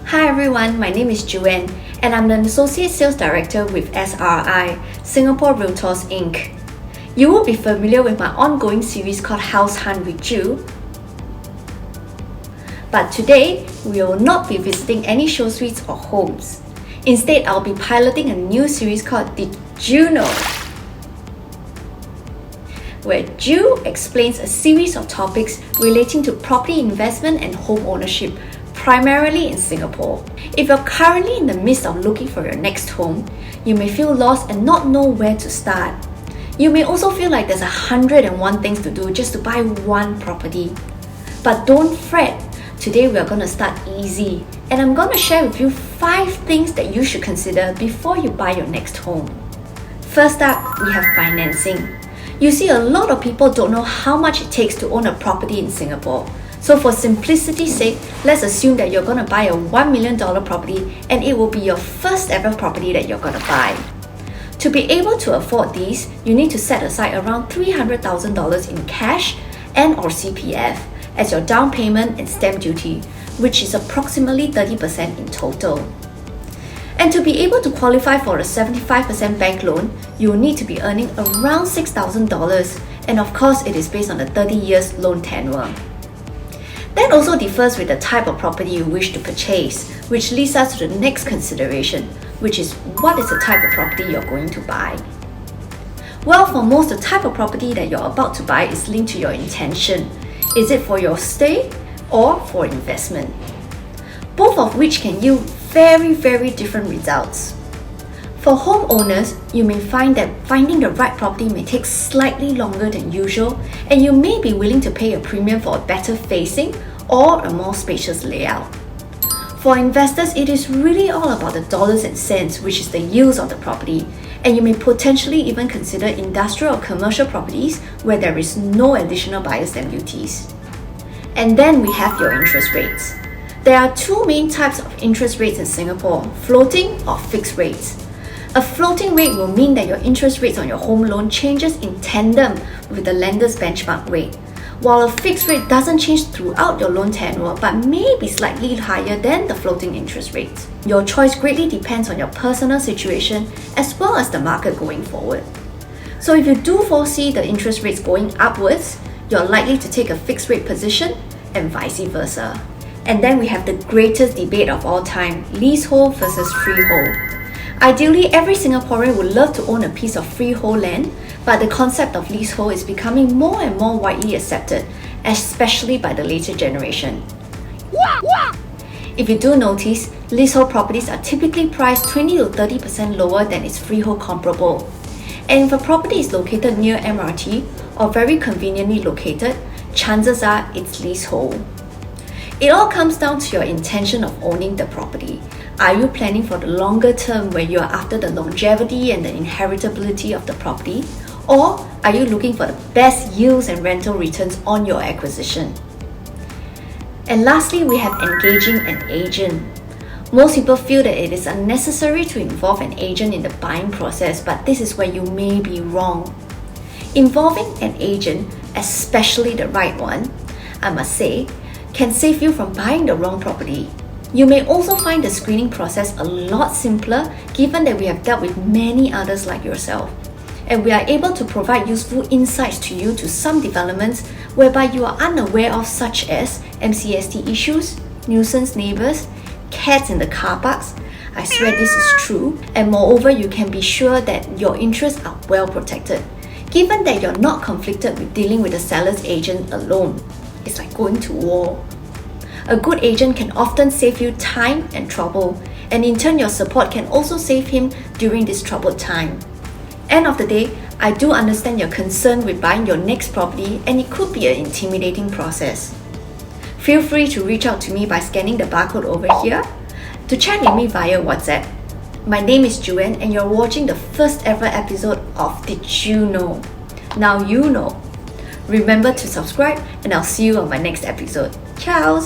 Hi everyone, my name is Joanne and I'm an Associate Sales Director with SRI, Singapore Realtors Inc. You will be familiar with my ongoing series called House Hunt with Ju. But today, we will not be visiting any show suites or homes. Instead, I'll be piloting a new series called Did You Know? Where Ju explains a series of topics relating to property investment and home ownership, primarily in Singapore. If you're currently in the midst of looking for your next home, you may feel lost and not know where to start. You may also feel like there's 101 things to do just to buy one property. But don't fret, today we are going to start easy and I'm going to share with you 5 things that you should consider before you buy your next home. First up, we have financing. You see, a lot of people don't know how much it takes to own a property in Singapore. So for simplicity's sake, let's assume that you're going to buy a $1 million property and it will be your first ever property that you're going to buy. To be able to afford these, you need to set aside around $300,000 in cash and or CPF as your down payment and stamp duty, which is approximately 30% in total. And to be able to qualify for a 75% bank loan, you will need to be earning around $6,000, and of course it is based on the 30 years loan tenure. That also differs with the type of property you wish to purchase, which leads us to the next consideration, which is what is the type of property you're going to buy. Well, for most, the type of property that you're about to buy is linked to your intention. Is it for your stay or for investment? Both of which can yield very different results. For homeowners, you may find that finding the right property may take slightly longer than usual, and you may be willing to pay a premium for a better facing or a more spacious layout. For investors, it is really all about the dollars and cents, which is the yields of the property, and you may potentially even consider industrial or commercial properties where there is no additional buyer's stamp duties. And then we have your interest rates. There are 2 main types of interest rates in Singapore, floating or fixed rates. A floating rate will mean that your interest rates on your home loan changes in tandem with the lender's benchmark rate, while a fixed rate doesn't change throughout your loan tenure but may be slightly higher than the floating interest rates. Your choice greatly depends on your personal situation as well as the market going forward. So if you do foresee the interest rates going upwards, you're likely to take a fixed rate position and vice versa. And then we have the greatest debate of all time, leasehold versus freehold. Ideally, every Singaporean would love to own a piece of freehold land, but the concept of leasehold is becoming more and more widely accepted, especially by the later generation. If you do notice, leasehold properties are typically priced 20 to 30% lower than its freehold comparable. And if a property is located near MRT or very conveniently located, chances are it's leasehold. It all comes down to your intention of owning the property. Are you planning for the longer term where you are after the longevity and the inheritability of the property? Or are you looking for the best yields and rental returns on your acquisition? And lastly, we have engaging an agent. Most people feel that it is unnecessary to involve an agent in the buying process, but this is where you may be wrong. Involving an agent, especially the right one, I must say, can save you from buying the wrong property. You may also find the screening process a lot simpler given that we have dealt with many others like yourself. And we are able to provide useful insights to you to some developments whereby you are unaware of, such as MCST issues, nuisance neighbours, cats in the car parks. I swear this is true. And moreover, you can be sure that your interests are well protected, given that you're not conflicted with dealing with the seller's agent alone. It's like going to war. A good agent can often save you time and trouble, and in turn your support can also save him during this troubled time. End of the day, I do understand your concern with buying your next property, and it could be an intimidating process. Feel free to reach out to me by scanning the barcode over here, to chat with me via WhatsApp. My name is Joanne and you're watching the first ever episode of Did You Know? Now you know. Remember to subscribe and I'll see you on my next episode. Ciao!